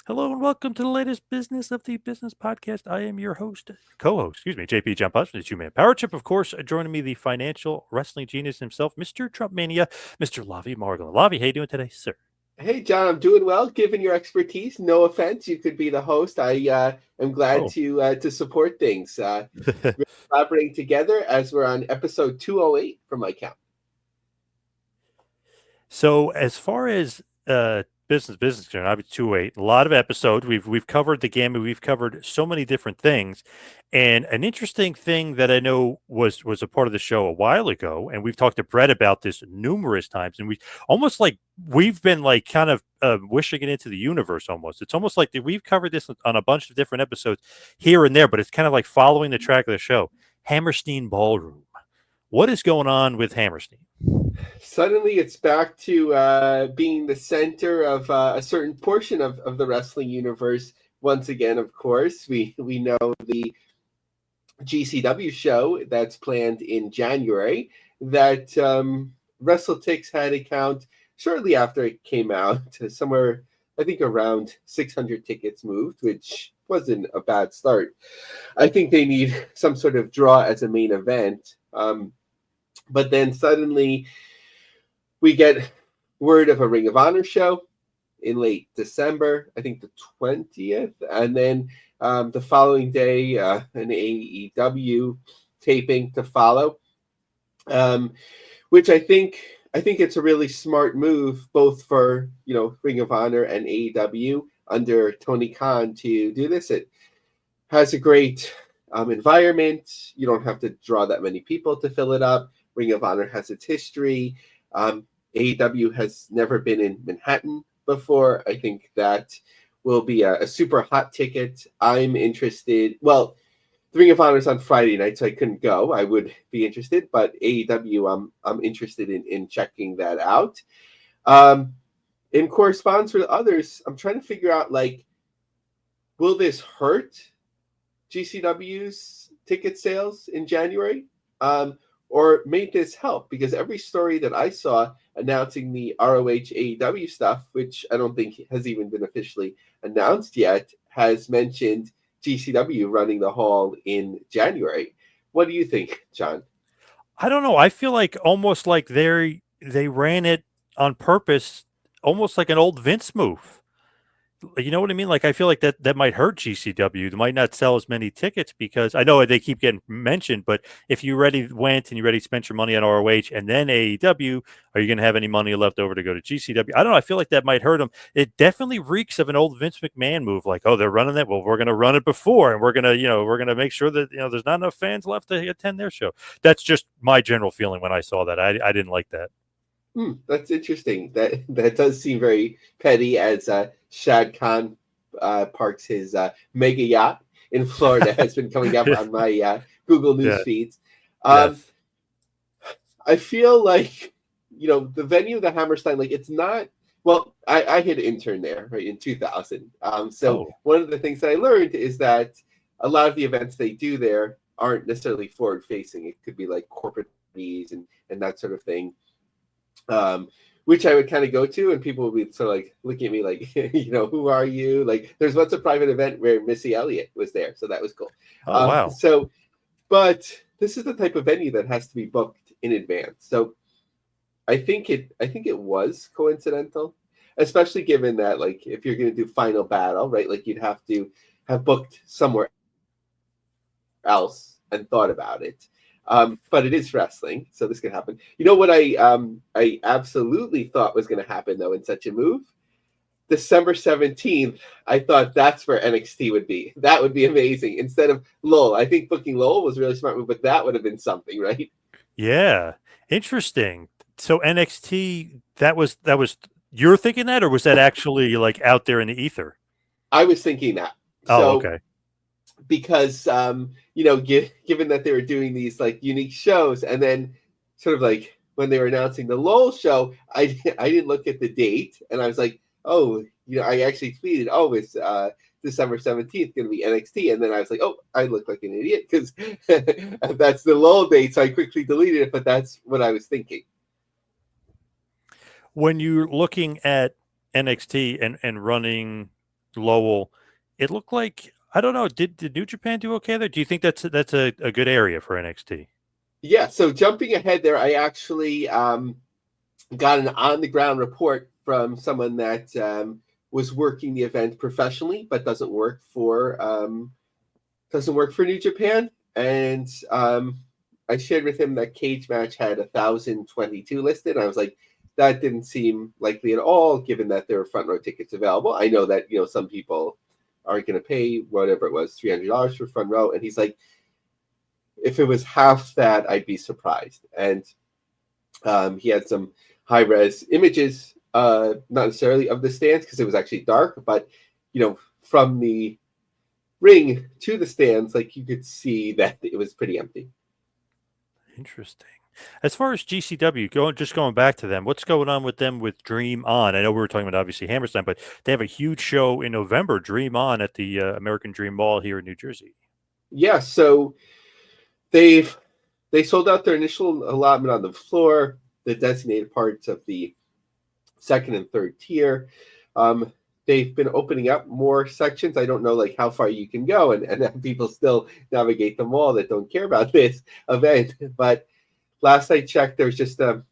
Hello and welcome to the latest Business of the Business podcast. I am your co-host, JP John Poz from the Two-Man Power Trip. Of course, joining me, the financial wrestling genius himself, Mr. TrumpMania, Mr. Lavie Margolin. Lavie, how you doing today, sir? Hey, John, I'm doing well. Given your expertise, no offense, you could be the host. I am glad Oh, to support things. We're collaborating together as we're on episode 208 from my count. so as far as business concerned, obviously 2-8, a lot of episodes. We've covered the gamut. We've covered so many different things, and an interesting thing that I know was a part of the show a while ago, and we've talked to Brett about this numerous times, and we almost like we've been like kind of wishing it into the universe. Almost, it's almost like we've covered this on a bunch of different episodes here and there, but it's kind of like following the track of the show. Hammerstein Ballroom. What is going on with Hammerstein? Suddenly, it's back to being the center of a certain portion of the wrestling universe. Once again, of course, we know the GCW show that's planned in January that WrestleTix had a count shortly after it came out, somewhere, I think, around 600 tickets moved, which wasn't a bad start. I think they need some sort of draw as a main event. But then suddenly we get word of a Ring of Honor show in late December, I think the 20th. And then the following day, an AEW taping to follow, which I think it's a really smart move, both for Ring of Honor and AEW under Tony Khan to do this. It has a great environment. You don't have to draw that many people to fill it up. Ring of Honor has its history. AEW has never been in Manhattan before. I think that will be a super hot ticket. I'm interested. Well, the Ring of Honor is on Friday night, so I couldn't go. I would be interested, but AEW, I'm interested in checking that out. In correspondence with others, I'm trying to figure out, like, will this hurt GCW's ticket sales in January? Or may this help? Because every story that I saw announcing the ROH AEW stuff, which I don't think has even been officially announced yet, has mentioned GCW running the hall in January. What do you think, John? I don't know. I feel like almost like they ran it on purpose, almost like an old Vince move. You know what I mean? Like I feel like that might hurt GCW. They might not sell as many tickets because I know they keep getting mentioned, but if you already went and you already spent your money on ROH and then AEW, are you going to have any money left over to go to GCW? I don't know. I feel like that might hurt them. It definitely reeks of an old Vince McMahon move. Like, oh, they're running that. Well, we're going to run it before, and we're going to, we're going to make sure that there's not enough fans left to attend their show. That's just my general feeling when I saw that. I didn't like that. That's interesting. That does seem very petty as Shad Khan parks his mega yacht in Florida has been coming up on my Google News Yeah. feeds. Um, Yes. I feel like, the venue, the Hammerstein, like it's not, well, I had an intern there, right, in 2000. So Oh. one of the things that I learned is that a lot of the events they do there aren't necessarily forward facing. It could be like corporate meetings and that sort of thing. Which I would kind of go to, and people would be sort of like looking at me like, who are you? Like, there's once a private event where Missy Elliott was there, so that was cool. Oh wow. But this is the type of venue that has to be booked in advance. So I think it was coincidental, especially given that, like, if you're going to do Final Battle, right, like you'd have to have booked somewhere else and thought about it. But it is wrestling, so this can happen. You know what I absolutely thought was going to happen though in such a move? December 17th, I thought that's where NXT would be. That would be amazing. Instead of Lowell. I think booking Lowell was a really smart move, but that would have been something, right? Yeah. Interesting. So NXT, that was you're thinking that, or was that actually like out there in the ether? I was thinking that. Oh, So okay. because given that they were doing these like unique shows, and then sort of like when they were announcing the Lowell show, I didn't look at the date, and I was like, oh, I actually tweeted, oh, it's December 17th going to be NXT, and then I was like, oh, I look like an idiot because that's the Lowell date, so I quickly deleted it, but that's what I was thinking. When you're looking at NXT and running Lowell. It looked like, I don't know. Did New Japan do okay there? Do you think that's a good area for NXT? Yeah, so jumping ahead there, I actually got an on the ground report from someone that was working the event professionally, but doesn't work for New Japan, and I shared with him that Cage Match had 1,022 listed. I was like, that didn't seem likely at all, given that there were front row tickets available. I know that some people aren't going to pay whatever it was, $300 for front row, and he's like, if it was half that, I'd be surprised. And he had some high res images, not necessarily of the stands because it was actually dark, but from the ring to the stands, like you could see that it was pretty empty. Interesting. As far as GCW, going back to them, what's going on with them with Dream On? I know we were talking about obviously Hammerstein, but they have a huge show in November, Dream On, at the American Dream Mall here in New Jersey. Yeah, so they sold out their initial allotment on the floor, the designated parts of the second and third tier. They've been opening up more sections. I don't know like how far you can go and have people still navigate the mall that don't care about this event. But last I checked, there's just a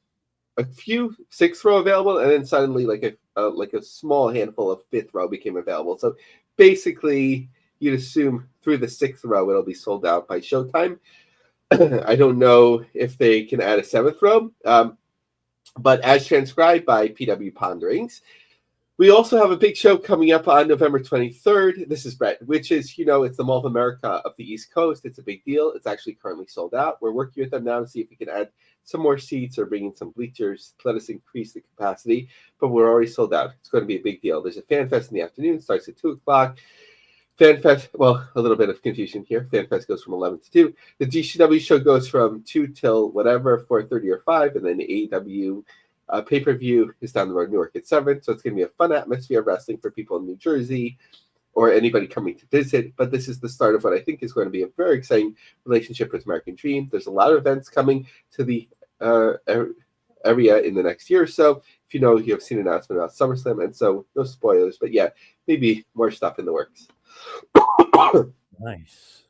few sixth row available, and then suddenly like a small handful of fifth row became available. So basically, you'd assume through the sixth row it'll be sold out by showtime. I don't know if they can add a seventh row, but as transcribed by PW Ponderings, we also have a big show coming up on November 23rd. This is Brett, which is, it's the Mall of America of the East Coast. It's a big deal. It's actually currently sold out. We're working with them now to see if we can add some more seats or bring in some bleachers to let us increase the capacity, but we're already sold out. It's going to be a big deal. There's a fan fest in the afternoon, starts at 2 o'clock. FanFest, well, a little bit of confusion here. FanFest goes from 11 to 2. The GCW show goes from 2 till whatever, 4:30 or 5, and then the AEW pay-per-view is down the road, Newark at 7. So it's going to be a fun atmosphere of wrestling for people in New Jersey or anybody coming to visit. But this is the start of what I think is going to be a very exciting relationship with American Dream. There's a lot of events coming to the area in the next year or so. If you have seen an announcement about SummerSlam, and so no spoilers, but yeah, maybe more stuff in the works. Nice.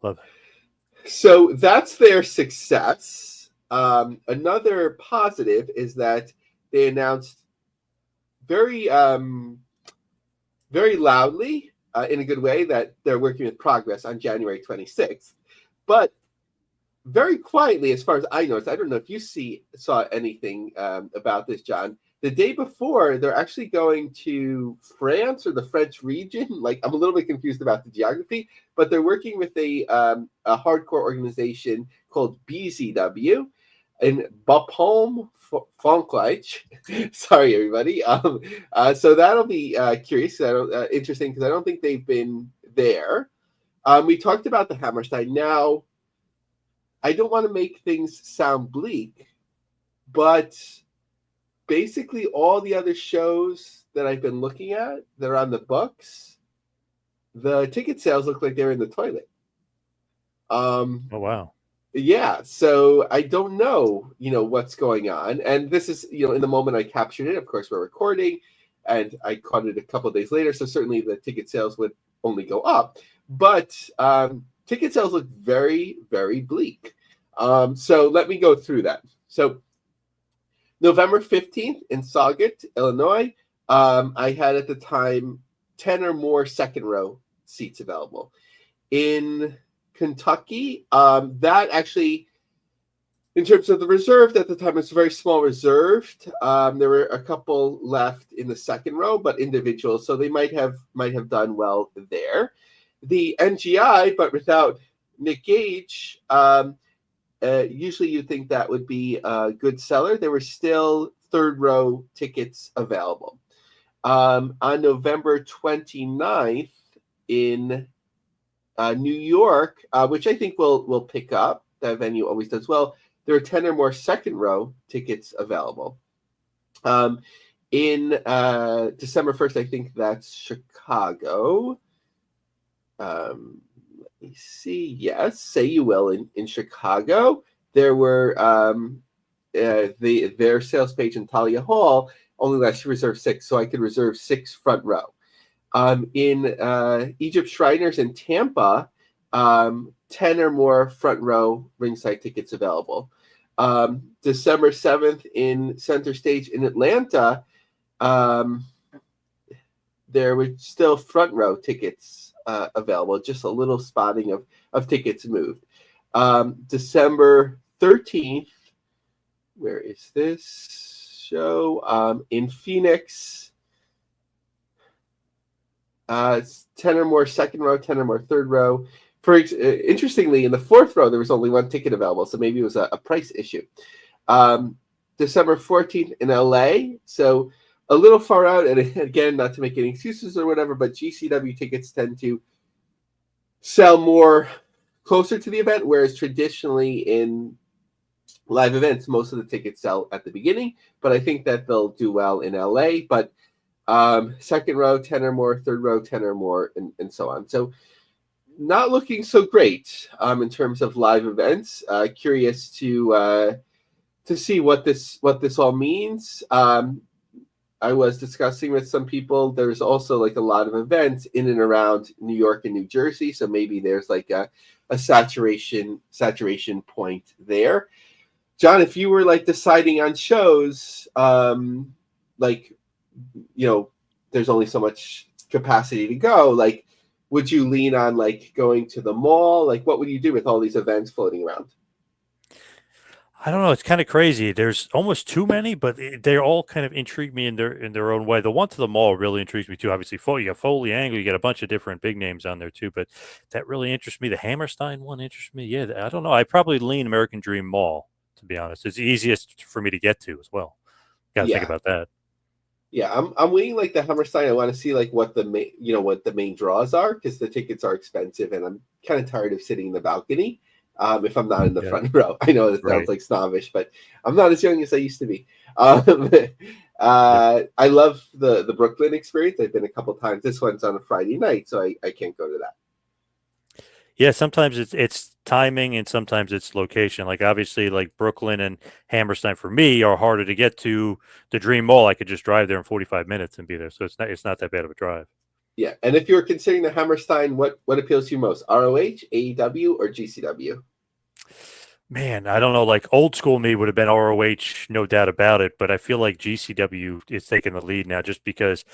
Love it. So that's their success. Another positive is that they announced very, very loudly, in a good way, that they're working with Progress on January 26th. But very quietly, as far as I noticed, I don't know if you saw anything about this, John. The day before, they're actually going to France or the French region. Like, I'm a little bit confused about the geography, but they're working with a hardcore organization called BZW in Bapaume, Frankreich. Sorry, everybody. So that'll be curious, interesting, because I don't think they've been there. We talked about the Hammerstein. Now, I don't want to make things sound bleak, but basically all the other shows that I've been looking at that are on the books, the ticket sales look like they're in the toilet. Oh, wow. Yeah, so I don't know, what's going on. And this is, in the moment I captured it, of course, we're recording, and I caught it a couple of days later, so certainly the ticket sales would only go up. But ticket sales look very, very bleak. So let me go through that. So November 15th in Sauget, Illinois, I had at the time 10 or more second row seats available. In Kentucky, that actually, in terms of the reserved at the time, it's very small reserved. There were a couple left in the second row, but individual, so they might have done well there. The NGI, but without Nick Gage, usually you'd think that would be a good seller. There were still third row tickets available. On November 29th in New York, which I think will pick up, that venue always does well, there are 10 or more second row tickets available. In December 1st, I think that's Chicago. Let me see. Yes, Say You Will in Chicago. There were their sales page in Talia Hall only lets you reserve 6, so I could reserve 6 front row. In Egypt Shriners in Tampa, 10 or more front row ringside tickets available. December 7th in Center Stage in Atlanta, there were still front row tickets available, just a little spotting of tickets moved. December 13th, where is this show? In Phoenix, 10 or more second row, 10 or more third row. Interestingly, in the fourth row, there was only one ticket available, so maybe it was a price issue. December 14th in LA, so a little far out, and again, not to make any excuses or whatever, but GCW tickets tend to sell more closer to the event, whereas traditionally in live events, most of the tickets sell at the beginning, but I think that they'll do well in LA. But second row, 10 or more, third row, 10 or more, and so on. So not looking so great in terms of live events. Curious to see what this all means. I was discussing with some people, there's also like a lot of events in and around New York and New Jersey, so maybe there's like a saturation point there. John, if you were like deciding on shows, like, you know, there's only so much capacity to go, like, would you lean on like going to the mall? Like, what would you do with all these events floating around? I don't know. It's kind of crazy. There's almost too many, but they all kind of intrigue me in their own way. The one to the mall really intrigues me too. Obviously, you got Foley Angle, you got a bunch of different big names on there too, but that really interests me. The Hammerstein one interests me. Yeah, I don't know. I probably lean American Dream Mall, to be honest. It's easiest for me to get to as well. Got to think Yeah. about that. Yeah, I'm waiting like the Hammerstein. I want to see like what the main draws are, because the tickets are expensive, and I'm kind of tired of sitting in the balcony. If I'm not in the Yeah, front row, I know that sounds right. like snobbish, but I'm not as young as I used to be. Yep. I love the Brooklyn experience. I've been a couple times. This one's on a Friday night, so I can't go to that. Yeah, sometimes it's timing and sometimes it's location. Like obviously, like Brooklyn and Hammerstein for me are harder to get to. The Dream Mall, I could just drive there in 45 minutes and be there, so it's not that bad of a drive. Yeah, and if you're considering the Hammerstein, what appeals to you most? ROH, AEW, or GCW? Man, I don't know. Like old school me would have been ROH, no doubt about it. But I feel like GCW is taking the lead now, just because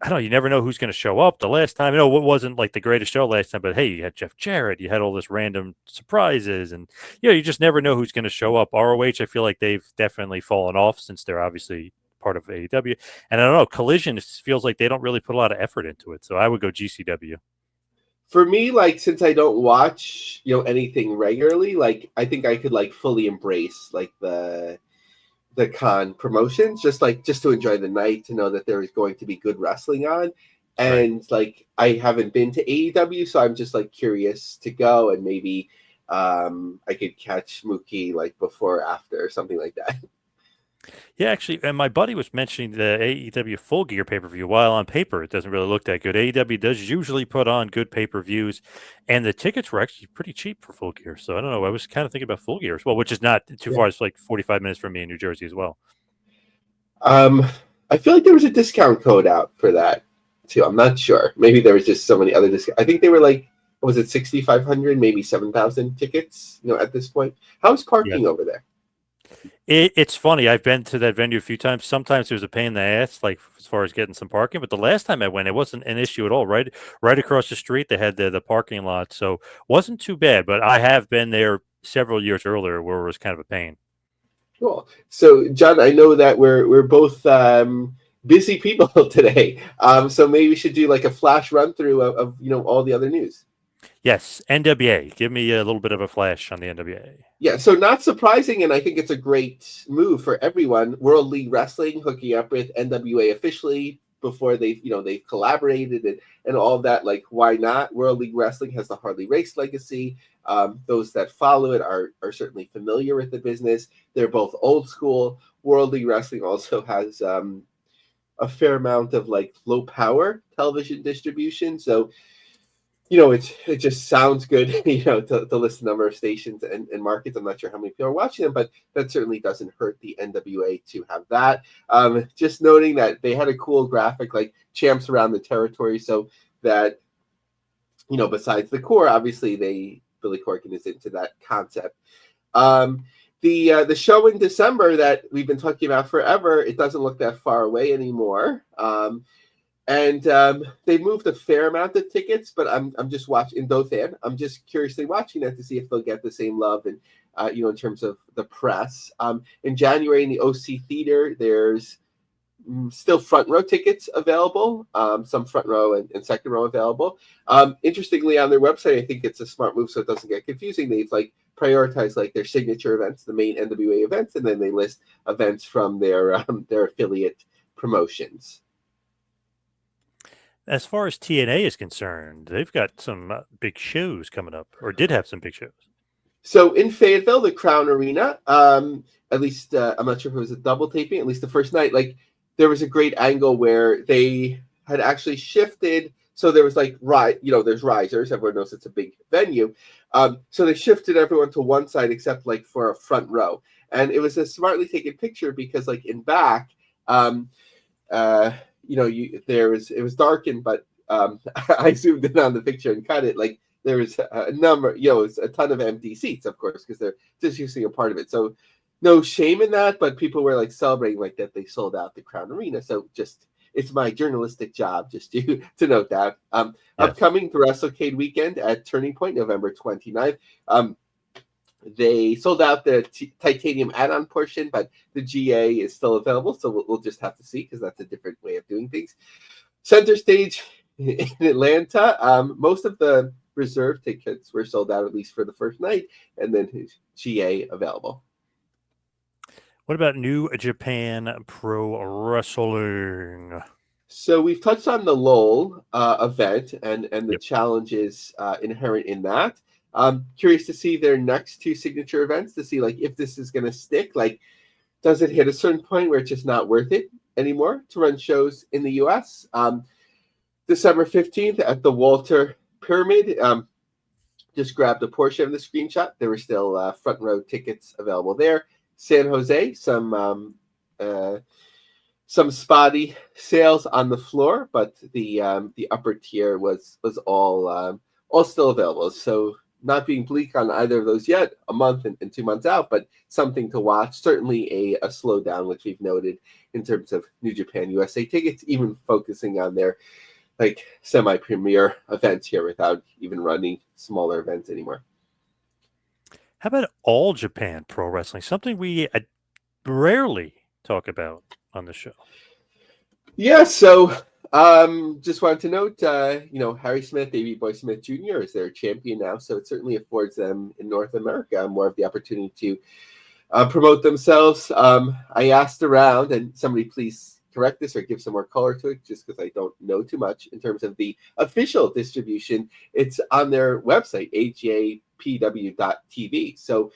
I don't know. You never know who's going to show up. The last time, what wasn't like the greatest show last time, but hey, you had Jeff Jarrett, you had all this random surprises, and you just never know who's going to show up. ROH, I feel like they've definitely fallen off since they're obviously part of AEW, and I don't know. Collision feels like they don't really put a lot of effort into it, so I would go GCW. For me, like, since I don't watch anything regularly, like I think I could like fully embrace like the con promotions, just to enjoy the night, to know that there is going to be good wrestling on. Right. And like I haven't been to AEW, so I'm just like curious to go, and maybe I could catch Mookie like before or after or something like that. Yeah, actually, and my buddy was mentioning the AEW Full Gear pay per view. While on paper it doesn't really look that good, AEW does usually put on good pay per views, and the tickets were actually pretty cheap for Full Gear. So I don't know. I was kind of thinking about Full Gear as well, which is not too Yeah. far. It's like 45 minutes from me in New Jersey as well. Um, I feel like there was a discount code out for that too. I'm not sure. Maybe there was just so many other discounts. I think they were like, what was it, 6,500, maybe 7,000 tickets? At this point, how's Yeah, parking over there? it's funny. I've been to that venue a few times. Sometimes it was a pain in the ass, like as far as getting some parking. But the last time I went, it wasn't an issue at all. Right across the street, they had the parking lot, so wasn't too bad. But I have been there several years earlier where it was kind of a pain. Cool. So, John, I know that we're both busy people today. So maybe we should do like a flash run through of all the other news. Yes, NWA. Give me a little bit of a flash on the NWA. Yeah, so not surprising, and I think it's a great move for everyone. World League Wrestling hooking up with NWA officially before they've collaborated and all of that. Like, why not? World League Wrestling has the Harley Race legacy. Those that follow it are certainly familiar with the business. They're both old school. World League Wrestling also has a fair amount of like low power television distribution. So it just sounds good, to list the number of stations and markets. I'm not sure how many people are watching them, but that certainly doesn't hurt the NWA to have that. Just noting that they had a cool graphic, like champs around the territory, so that, besides the core, obviously Billy Corgan is into that concept. The show in December that we've been talking about forever, it doesn't look that far away anymore. And they've moved a fair amount of tickets, but I'm just watching in Dothan. I'm just curiously watching that to see if they'll get the same love and in terms of the press. In January in the OC Theater, there's still front row tickets available, some front row and second row available. Interestingly, on their website, I think it's a smart move so it doesn't get confusing. They've prioritized their signature events, the main NWA events, and then they list events from their affiliate promotions. As far as TNA is concerned, they've got some big shows coming up, or did have some big shows. So in Fayetteville, the Crown Arena, at least I'm not sure if it was a double taping, at least the first night, there was a great angle where they had actually shifted. So there was there's risers. Everyone knows it's a big venue. So they shifted everyone to one side except for a front row. And it was a smartly taken picture because in back, it was darkened, but I zoomed in on the picture and cut it. There was a number, it was a ton of empty seats, of course, because they're just using a part of it. So no shame in that, but people were celebrating that they sold out the Crown Arena. So it's my journalistic job just to note that. Yes. Upcoming the WrestleCade weekend at Turning Point, November 29th. They sold out the titanium add-on portion, but the GA is still available, so we'll just have to see because that's a different way of doing things. Center Stage in Atlanta, most of the reserve tickets were sold out, at least for the first night, and then GA available. What about New Japan Pro Wrestling? So we've touched on the LOL event and the challenges inherent in that. Curious to see their next two signature events to see if this is going to stick. Does it hit a certain point where it's just not worth it anymore to run shows in the U.S.? December 15th at the Walter Pyramid. Just grabbed a portion of the screenshot. There were still front row tickets available there. San Jose, some spotty sales on the floor, but the upper tier was all still available. So not being bleak on either of those yet, a month and 2 months out, but something to watch. Certainly a slowdown, which we've noted in terms of New Japan USA tickets, even focusing on their semi-premier events here without even running smaller events anymore. How about All Japan Pro Wrestling? Something we rarely talk about on the show. Yeah, so just wanted to note, Harry Smith, Davey Boy Smith Jr. is their champion now, so it certainly affords them in North America more of the opportunity to promote themselves. I asked around, and somebody please correct this or give some more color to it, just because I don't know too much in terms of the official distribution. It's on their website, ajpw.tv. So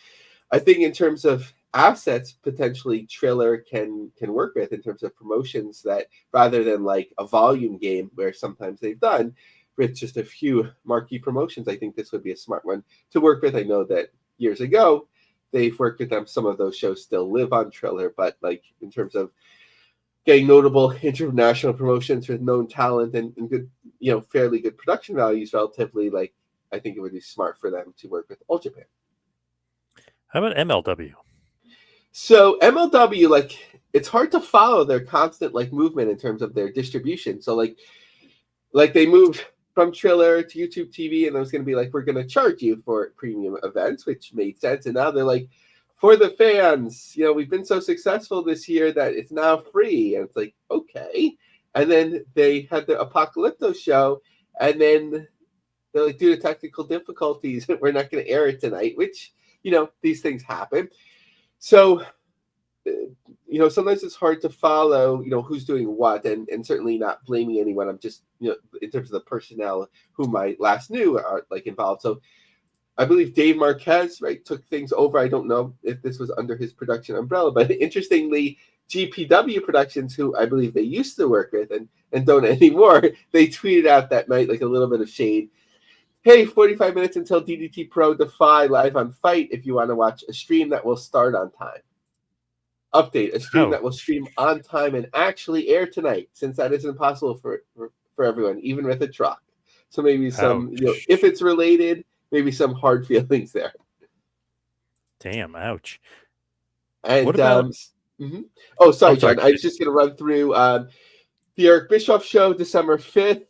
I think in terms of assets, potentially Triller can work with in terms of promotions, that rather than a volume game where sometimes they've done with just a few marquee promotions, I think this would be a smart one to work with. I know that years ago they've worked with them. Some of those shows still live on Triller, but in terms of getting notable international promotions with known talent and good, fairly good production values relatively, I think it would be smart for them to work with All Japan. How about MLW? So MLW, it's hard to follow their constant movement in terms of their distribution. So they moved from Triller to YouTube TV, and it was going to be we're going to charge you for premium events, which made sense. And now they're for the fans, we've been so successful this year that it's now free. And it's okay. And then they had the Apocalypto show, and then they're due to technical difficulties, we're not going to air it tonight, which, these things happen. So, sometimes it's hard to follow, who's doing what, and certainly not blaming anyone. I'm just, in terms of the personnel whom I last knew are involved. So I believe Dave Marquez, took things over. I don't know if this was under his production umbrella, but interestingly, GPW Productions, who I believe they used to work with and don't anymore, they tweeted out that night a little bit of shade Hey, 45 minutes until DDT Pro Defy live on Fight if you want to watch a stream that will start on time. Update, a stream that will stream on time and actually air tonight, since that isn't possible for everyone, even with a truck. So maybe some, if it's related, maybe some hard feelings there. Damn, ouch. And what about? Oh, sorry, John. I was just going to run through the Eric Bischoff show, December 5th.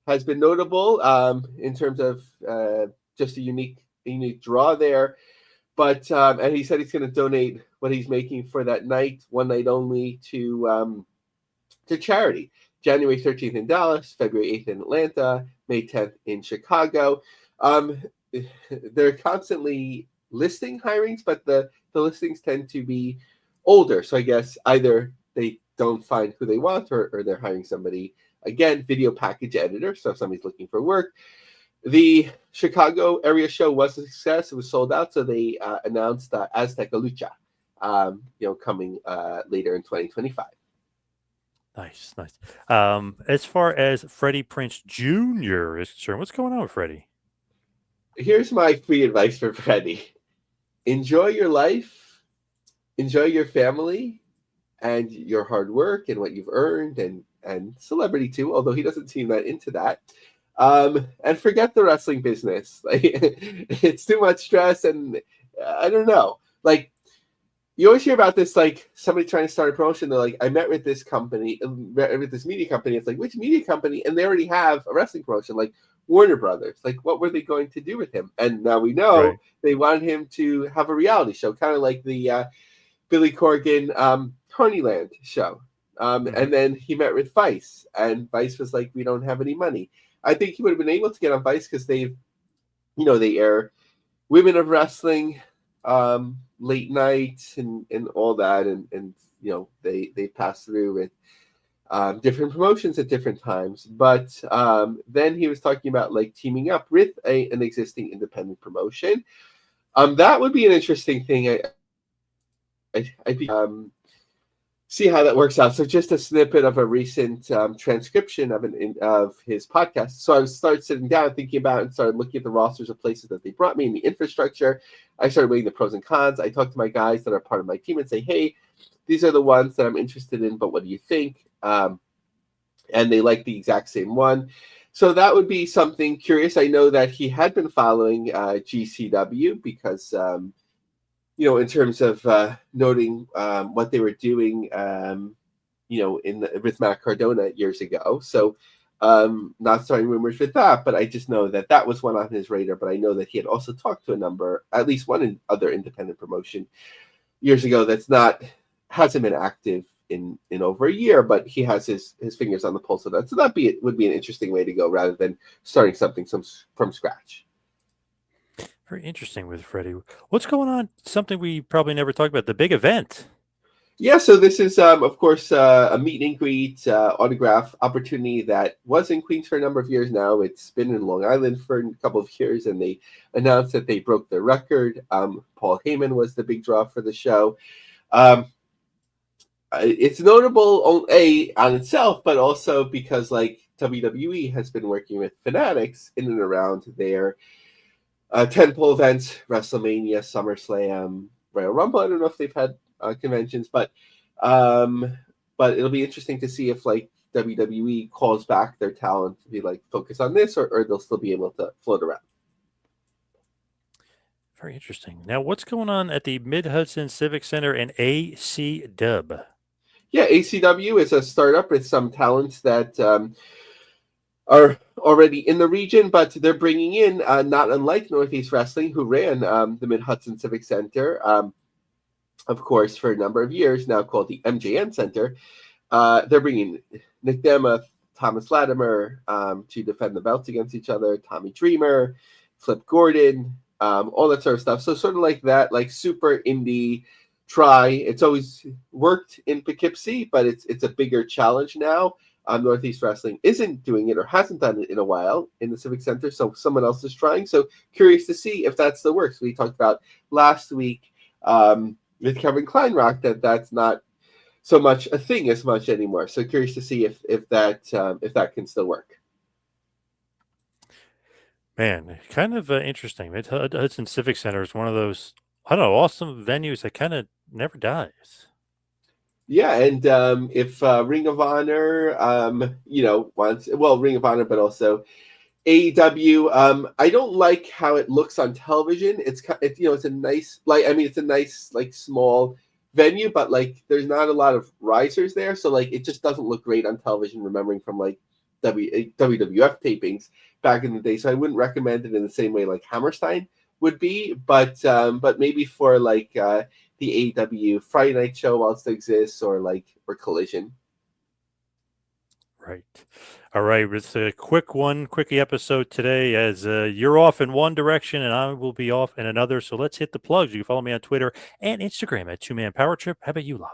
Has been notable in terms of just a unique draw there. But and he said he's going to donate what he's making for that night, one night only, to charity. January 13th in Dallas, February 8th in Atlanta, May 10th in Chicago. They're constantly listing hirings, but the listings tend to be older. So I guess either they don't find who they want, or they're hiring somebody, again, video package editor. So if somebody's looking for work. The Chicago area show was a success. It was sold out, so they announced Azteca Lucha, coming later in 2025. Nice. As far as Freddie Prinze Jr. is concerned, what's going on with Freddie? Here's my free advice for Freddie. Enjoy your life, enjoy your family, and your hard work and what you've earned, and celebrity too, although he doesn't seem that into that. And forget the wrestling business. Like, it's too much stress, and I don't know. Like, you always hear about this, like somebody trying to start a promotion. They're like, I met with this company, with this media company. It's like, which media company? And they already have a wrestling promotion, like Warner Brothers. Like, what were they going to do with him? And now we know they wanted him to have a reality show, kind of like the Billy Corgan Honeyland show. And then he met with Vice, and Vice was like, we don't have any money. I think he would have been able to get on Vice because they air Women of Wrestling, late night, and all that, and they pass through with different promotions at different times. But then he was talking about like teaming up with an existing independent promotion. That would be an interesting thing. I'd be see how that works out. So just a snippet of a recent transcription of his podcast. So I started sitting down thinking about it and started looking at the rosters of places that they brought me and the infrastructure. I started weighing the pros and cons. I talked to my guys that are part of my team and say, hey, these are the ones that I'm interested in, but what do you think? And they like the exact same one. So that would be something curious. I know that he had been following GCW because in terms of noting what they were doing, with Matt Cardona years ago. So not starting rumors with that, but I just know that was one on his radar. But I know that he had also talked to at least one other independent promotion years ago hasn't been active in over a year, but he has his fingers on the pulse of that. So would be an interesting way to go rather than starting something from scratch. Very interesting with Freddie. What's going on? Something we probably never talked about, the big event. Yeah, so this is, of course, a meet and greet autograph opportunity that was in Queens for a number of years now. It's been in Long Island for a couple of years, and they announced that they broke their record. Paul Heyman was the big draw for the show. It's notable on itself, but also because like WWE has been working with Fanatics in and around their tentpole events, WrestleMania, SummerSlam, Royal Rumble. I don't know if they've had conventions, but it'll be interesting to see if like WWE calls back their talent to be like focus on this, or they'll still be able to float around. Very interesting. Now, what's going on at the Mid-Hudson Civic Center and AC Dub? Yeah, ACW is a startup with some talents that are already in the region, but they're bringing in, not unlike Northeast Wrestling, who ran the Mid-Hudson Civic Center, of course, for a number of years, now called the MJN Center. They're bringing Nick Demuth, Thomas Latimer to defend the belts against each other, Tommy Dreamer, Flip Gordon, all that sort of stuff. So sort of like that, like super indie try. It's always worked in Poughkeepsie, but it's a bigger challenge now. Northeast Wrestling isn't doing it or hasn't done it in a while in the Civic Center, so someone else is trying. So curious to see if that still works. We talked about last week with Kevin Kleinrock that's not so much a thing as much anymore. So curious to see if that can still work. Man, kind of interesting. Hudson Civic Center is one of those, I don't know, awesome venues that kind of never dies. Yeah, and if Ring of Honor, wants Ring of Honor, but also AEW. I don't like how it looks on television. It's a nice it's a nice like small venue, but like there's not a lot of risers there, so like it just doesn't look great on television. Remembering from like WWF tapings back in the day, so I wouldn't recommend it in the same way like Hammerstein would be, but maybe for like the AEW Friday night show while it still exists, or Collision. Right. All right. It's a quickie episode today as you're off in one direction and I will be off in another. So let's hit the plugs. You can follow me on Twitter and Instagram at 2 Man Power Trip. How about you, Lavie?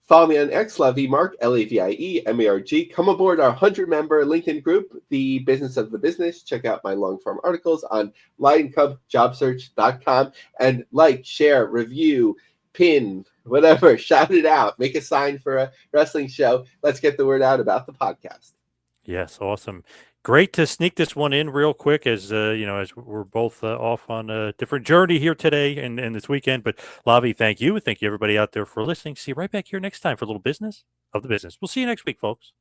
Follow me on X, Lavie Mark, Lavie Marg. Come aboard our 100-member LinkedIn group, The Business of the Business. Check out my long-form articles on LionCubJobSearch.com. And like, share, review, pin, whatever, shout it out. Make a sign for a wrestling show. Let's get the word out about the podcast. Yes, awesome. Great to sneak this one in real quick as as we're both off on a different journey here today and this weekend. But Lavie, thank you. Thank you everybody out there for listening. See you right back here next time for a little business of the business. We'll see you next week, folks.